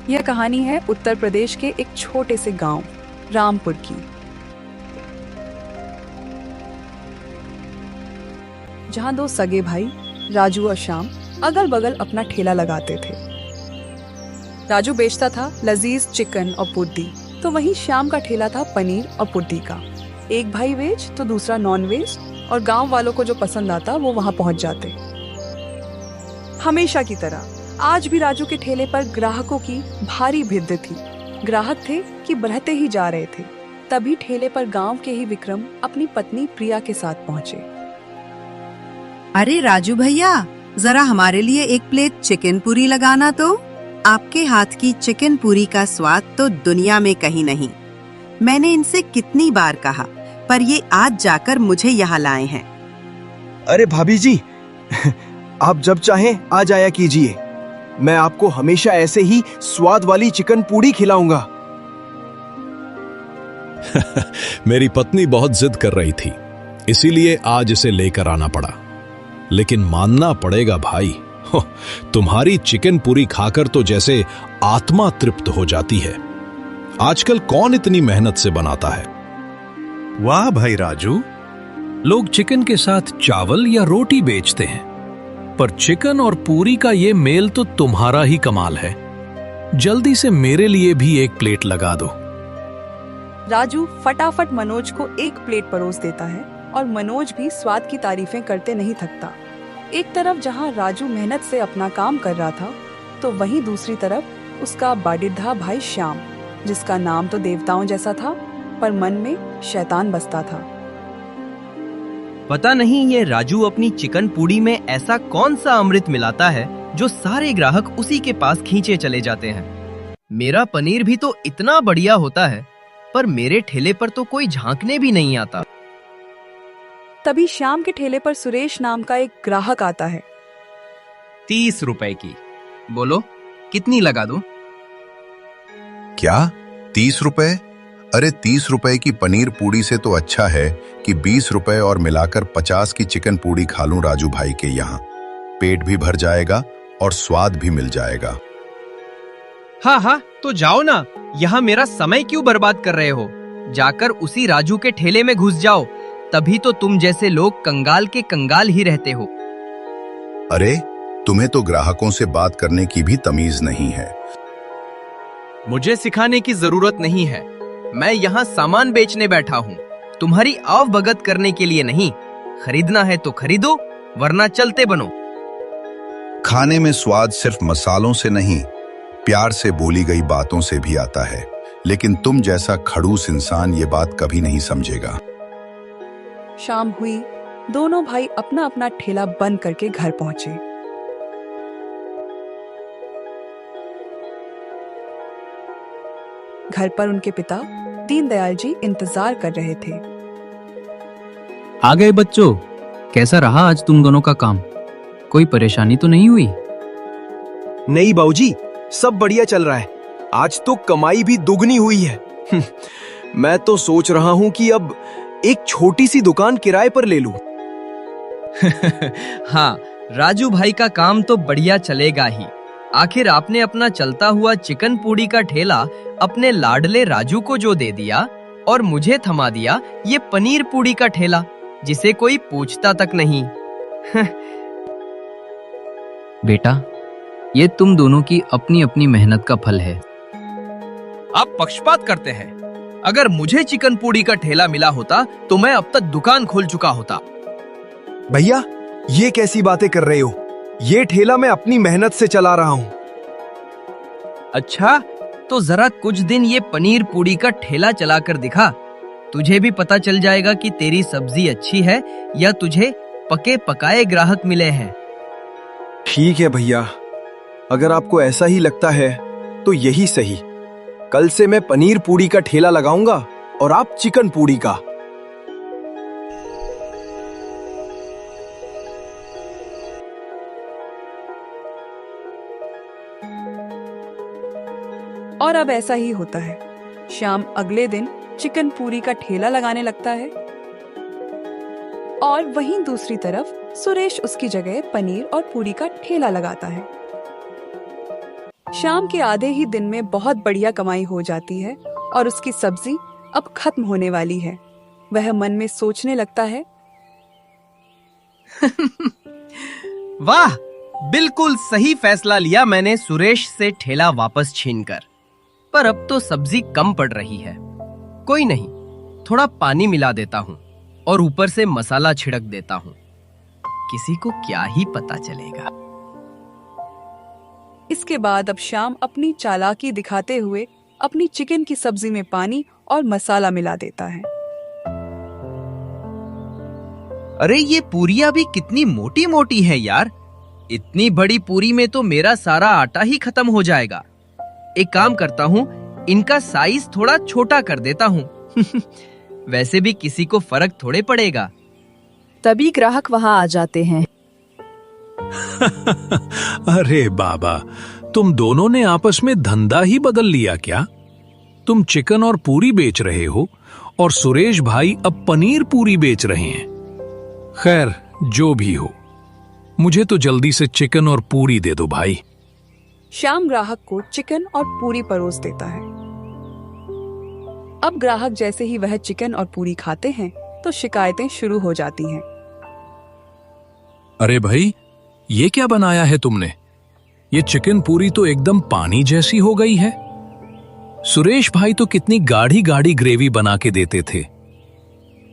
यह कहानी है उत्तर प्रदेश के एक छोटे से गांव रामपुर की। जहां दो सगे भाई राजू और श्याम अगल बगल अपना ठेला लगाते थे। राजू बेचता था लजीज चिकन और पुड्डी, तो वहीं श्याम का ठेला था पनीर और पुड्डी का। एक भाई वेज तो दूसरा नॉन वेज, और गांव वालों को जो पसंद आता वो वहां पहुंच जाते। हमेशा की तरह आज भी राजू के ठेले पर ग्राहकों की भारी भीड़ थी। ग्राहक थे कि बढ़ते ही जा रहे थे। तभी ठेले पर गांव के ही विक्रम अपनी पत्नी प्रिया के साथ पहुंचे। अरे राजू भैया, जरा हमारे लिए एक प्लेट चिकन पूरी लगाना तो। आपके हाथ की चिकन पूरी का स्वाद तो दुनिया में कहीं नहीं। मैंने इनसे कितनी बार कहा, पर ये आज जाकर मुझे यहाँ लाए हैं। अरे भाभी जी, आप जब चाहें आ जाया कीजिए। मैं आपको हमेशा ऐसे ही स्वाद वाली चिकन पूड़ी खिलाऊंगा। मेरी पत्नी बहुत जिद कर रही थी, इसीलिए आज इसे लेकर आना पड़ा। लेकिन मानना पड़ेगा भाई, तुम्हारी चिकन पूरी खाकर तो जैसे आत्मा तृप्त हो जाती है। आजकल कौन इतनी मेहनत से बनाता है। वाह भाई राजू, लोग चिकन के साथ चावल या रोटी बेचते हैं, पर चिकन और पूरी का ये मेल तो तुम्हारा ही कमाल है। जल्दी से मेरे लिए भी एक प्लेट लगा दो। राजू फटाफट मनोज को एक प्लेट परोस देता है, और मनोज भी स्वाद की तारीफें करते नहीं थकता। एक तरफ जहां राजू मेहनत से अपना काम कर रहा था, तो वहीं दूसरी तरफ उसका बाडिद्धा भाई श्याम, जिसका नाम तो देवताओं जैसा था, पर मन में शैतान बसता था। पता नहीं ये राजू अपनी चिकन पूड़ी में ऐसा कौन सा अमृत मिलाता है जो सारे ग्राहक उसी के पास खींचे चले जाते हैं। मेरा पनीर भी तो इतना बढ़िया होता है, पर मेरे ठेले पर तो कोई झांकने भी नहीं आता। तभी श्याम के ठेले पर सुरेश नाम का एक ग्राहक आता है। 30 रुपए की। बोलो कितनी लगा दूं? क्या 30 रुपए? अरे 30 रुपए की पनीर पूड़ी से तो अच्छा है कि 20 रुपए और मिलाकर 50 की चिकन पूड़ी खा लूं राजू भाई के यहाँ। पेट भी भर जाएगा और स्वाद भी मिल जाएगा। हाँ, तो जाओ ना, यहाँ मेरा समय क्यों बर्बाद कर रहे हो? जाकर उसी राजू के ठेले में घुस जाओ, तभी तो तुम जैसे लोग कंगाल के कंगाल ही रहते हो। अरे तुम्हें तो ग्राहकों से बात करने की भी तमीज नहीं है। मुझे सिखाने की जरूरत नहीं है। मैं यहाँ सामान बेचने बैठा हूँ, तुम्हारी आवभगत करने के लिए नहीं। खरीदना है तो खरीदो, वरना चलते बनो। खाने में स्वाद सिर्फ मसालों से नहीं, प्यार से बोली गई बातों से भी आता है। लेकिन तुम जैसा खड़ूस इंसान ये बात कभी नहीं समझेगा। शाम हुई, दोनों भाई अपना अपना ठेला बंद करके घर पहुंचे। घर पर उनके पिता दीनदयाल जी इंतजार कर रहे थे। आ गए बच्चों, कैसा रहा आज तुम दोनों का काम? कोई परेशानी तो नहीं हुई? नहीं बाबूजी, सब बढ़िया चल रहा है। आज तो कमाई भी दुगनी हुई है। मैं तो सोच रहा हूँ कि अब एक छोटी सी दुकान किराए पर ले लूं। हाँ, राजू भाई का काम तो बढ़िया चलेगा ही। आखिर आपने अपना चलता हुआ चिकन पूड़ी का ठेला अपने लाडले राजू को जो दे दिया, और मुझे थमा दिया ये पनीर पूड़ी का ठेला, जिसे कोई पूछता तक नहीं। बेटा, ये तुम दोनों की अपनी अपनी मेहनत का फल है। आप पक्षपात करते हैं। अगर मुझे चिकन पूड़ी का ठेला मिला होता तो मैं अब तक दुकान खोल चुका होता। भैया, ये कैसी बातें कर रहे हो? ये ठेला मैं अपनी मेहनत से चला रहा हूँ। अच्छा, तो जरा कुछ दिन ये पनीर पूड़ी का ठेला चलाकर दिखा। तुझे भी पता चल जाएगा कि तेरी सब्जी अच्छी है या तुझे पके पकाए ग्राहक मिले हैं। ठीक है भैया, अगर आपको ऐसा ही लगता है तो यही सही। कल से मैं पनीर पूड़ी का ठेला लगाऊंगा और आप चिकन पूड़ी का। और अब ऐसा ही होता है। श्याम अगले दिन चिकन पूरी का ठेला लगाने लगता है, और वहीं दूसरी तरफ सुरेश उसकी जगह पनीर और पूरी का ठेला लगाता है। शाम के आधे ही दिन में बहुत बढ़िया कमाई हो जाती है और उसकी सब्जी अब खत्म होने वाली है। वह मन में सोचने लगता है, वाह, बिल्कुल सही फैसला लिया मैंने सुरेश से ठेला वापस छीनकर। पर अब तो सब्जी कम पड़ रही है। कोई नहीं, थोड़ा पानी मिला देता हूँ और ऊपर से मसाला छिड़क देता हूँ। किसी को क्या ही पता चलेगा। इसके बाद अब शाम अपनी चालाकी दिखाते हुए अपनी चिकन की सब्जी में पानी और मसाला मिला देता है। अरे ये पूरियां भी कितनी मोटी मोटी है यार। इतनी बड़ी पूरी में तो मेरा सारा आटा ही खत्म हो जाएगा। एक काम करता हूँ, इनका साइज थोड़ा छोटा कर देता हूँ। वैसे भी किसी को फर्क थोड़े पड़ेगा। तभी ग्राहक वहां आ जाते हैं। अरे बाबा, तुम दोनों ने आपस में धंधा ही बदल लिया क्या? तुम चिकन और पूरी बेच रहे हो और सुरेश भाई अब पनीर पूरी बेच रहे हैं। खैर, जो भी हो, मुझे तो जल्दी से चिकन और पूरी दे दो भाई। शाम ग्राहक को चिकन और पूरी परोस देता है। अब ग्राहक जैसे ही वह चिकन और पूरी खाते हैं तो शिकायतें शुरू हो जाती हैं। अरे भाई, ये क्या बनाया है तुमने? ये चिकन पूरी तो एकदम पानी जैसी हो गई है। सुरेश भाई तो कितनी गाढ़ी गाढ़ी ग्रेवी बना के देते थे।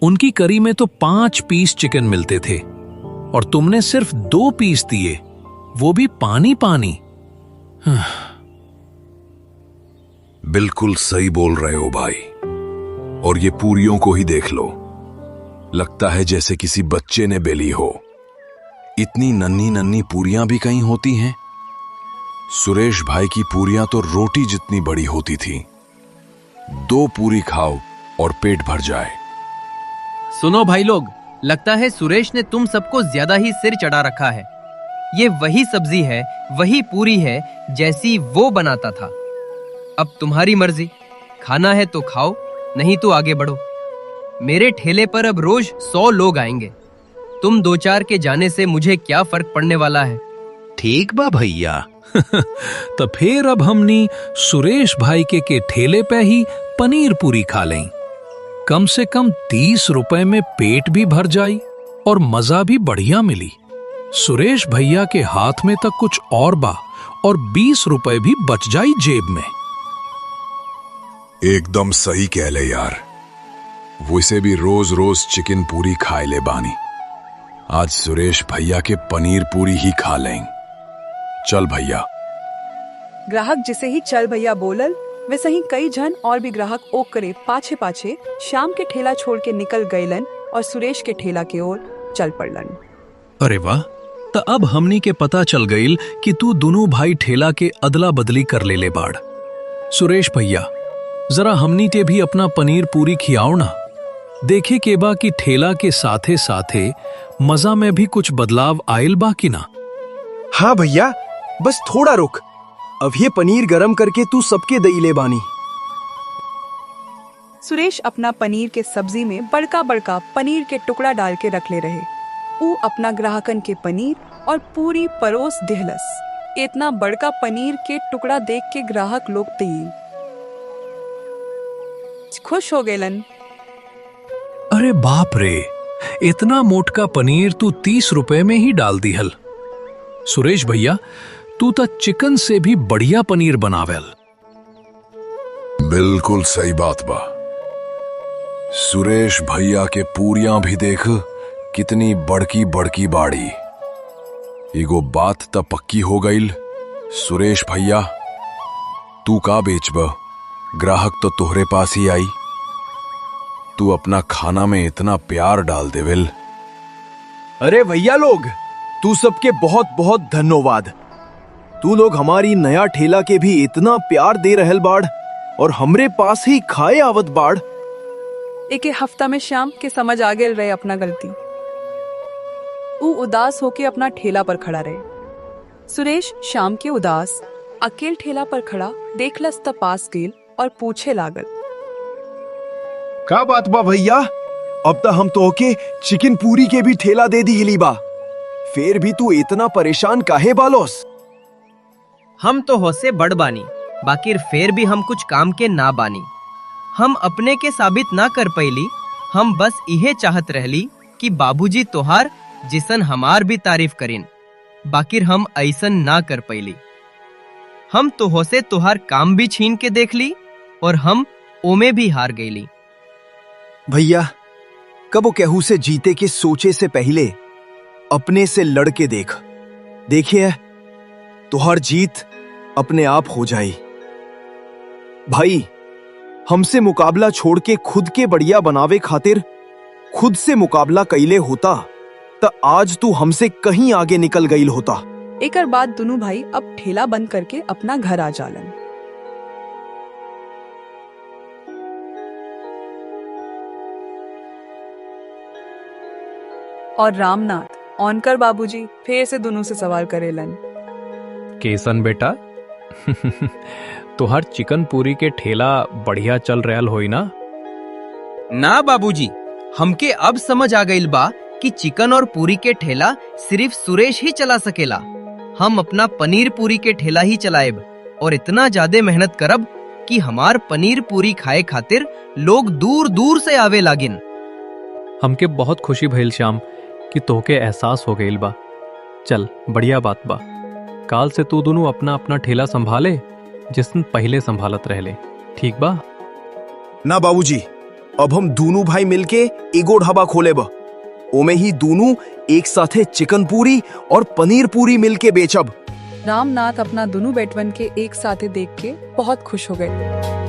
उनकी करी में तो 5 पीस चिकन मिलते थे और तुमने सिर्फ 2 पीस दिए, वो भी पानी पानी। बिल्कुल सही बोल रहे हो भाई। और ये पूरियों को ही देख लो, लगता है जैसे किसी बच्चे ने बेली हो। इतनी नन्ही नन्ही पूरियां भी कहीं होती हैं। सुरेश भाई की पूरियां तो रोटी जितनी बड़ी होती थी। 2 पूरी खाओ और पेट भर जाए। सुनो भाई लोग, लगता है सुरेश ने तुम सबको ज्यादा ही सिर चढ़ा रखा है। ये वही सब्जी है, वही पूरी है जैसी वो बनाता था। अब तुम्हारी मर्जी, खाना है तो खाओ, नहीं तो आगे बढ़ो। मेरे ठेले पर अब रोज 100 लोग आएंगे। तुम 2-4 के जाने से मुझे क्या फर्क पड़ने वाला है। ठीक बा भैया। तो फिर अब हमनी सुरेश भाई के ठेले पे ही पनीर पूरी खा लें। कम से कम 30 रुपए में पेट भी भर जाई और मजा भी बढ़िया मिली। सुरेश भैया के हाथ में तक कुछ और बा और 20 रुपए भी बच जाई जेब में। एकदम सही कह ले यार। वैसे भी रोज रोज चिकन पूरी खाए ले बानी। आज सुरेश भैया के पनीर पूरी ही खा लें। चल भैया। ग्राहक जिसे ही चल भैया बोलल, वैसे ही कई जन और भी ग्राहक ओक करे पाछे पाछे शाम के ठेला छोड़ के निकल गईलन और सुरेश के ठेला की ओर चल पड़लन। अरे वाह, तो अब हमनी के पता चल गईल कि तू दोनों भाई ठेला के अदला बदली कर ले बाड़। सुरेश भैया, जरा हमनी ते भी अपना पनीर पूरी खियाओ ना। देखे के बा कि ठेला के साथे साथे मजा में भी कुछ बदलाव आयल बा कि ना। हाँ भैया, बस थोड़ा रुक। अब ये पनीर गरम करके तू सबके दई ले बानी। सुरेश अपना पनीर के सब्जी में बड़का बड़का पनीर के टुकड़ा डाल के रख ले रहे। वो अपना ग्राहकन के पनीर और पूरी परोस दिहलस। इतना बड़का पनीर के टुकड़ा देख के ग्राहक लोग तीन खुश हो गएलन। अरे बाप रे, इतना मोटका पनीर तू 30 रुपए में ही डाल दिहल। सुरेश भैया, तू तो चिकन से भी बढ़िया पनीर बनावेल। बिल्कुल सही बात बा। सुरेश भैया के पूरियां भी देख कितनी बड़की बड़की बाड़ी। एगो बात त पक्की हो गईल। सुरेश भैया, तू का बेचब? ग्राहक तो तोहरे पास ही आई। तू अपना खाना में इतना प्यार डाल देवेल। अरे भैया लोग, तू सबके बहुत बहुत धन्यवाद। तू लोग हमारी नया ठेला के भी इतना प्यार दे रहल बाड़ और हमरे पास ही खाए आवत बाड़। एक हफ्ता में शाम के समझ आ गेल रहे अपना गलती। वो उदास होके अपना ठेला पर खड़ा रहे। सुरेश शाम के उदास अकेल ठेला पर खड़ा देखलस त पास गेल और पूछे लागल, का बात बा भैया? अब तो हम तो के चिकन पूरी के भी ठेला दे दी हिली बा। फिर भी तू इतना परेशान काहे बालोस? हम तो होसे बड़ बानी, बाकिर फेर भी हम कुछ काम के ना बानी। हम अपने के साबित ना कर पैली, हम बस इहे चाहत रहली कि बाबूजी तोहार जिसन हमार भी तारीफ करिन, बाकिर हम ऐसन ना कर पैली। हम तोहो से तोहार काम भी छीन के देख ली और हम ओमे भी हार गईली। भैया, कबो केहू से जीते के सोचे से पहले अपने से लड़ के देख। देखिए, तुहार जीत अपने आप हो जाई। भाई, हमसे मुकाबला छोड़ के खुद के बढ़िया बनावे खातिर खुद से मुकाबला कईले होता त आज तू हमसे कहीं आगे निकल गईल होता। एकर बाद दोनों भाई अब ठेला बंद करके अपना घर आ जालन। और रामनाथ ऑनकर बाबूजी फिर से दोनों से सवाल करेलन। केसन बेटा, तोहर चिकन पूरी के ठेला बढ़िया चल रहल होई ना? ना बाबूजी, हमके अब समझ आ गईल बा कि चिकन और पूरी के ठेला सिर्फ सुरेश ही चला सकेला। हम अपना पनीर पूरी के ठेला ही चलाएब और इतना ज्यादा मेहनत करब कि हमार पनीर पूरी खाए खातिर लोग दूर दूर से आवे लागिन। हमके बहुत खुशी भइल श्याम कि तोहके एहसास हो गईल बा। चल, बढ़िया बात बा। काल से तू दोनों अपना अपना ठेला संभाले जिसन पहले संभालत रहले, ठीक बा? ना बाबूजी, अब हम दोनों भाई मिलके एगो ढाबा खोलेब। ओमे ही दोनों एक साथे चिकन पूरी और पनीर पूरी मिलके बेचब। रामनाथ अपना दोनों बेटवन के एक साथे देख के बहुत खुश हो गए।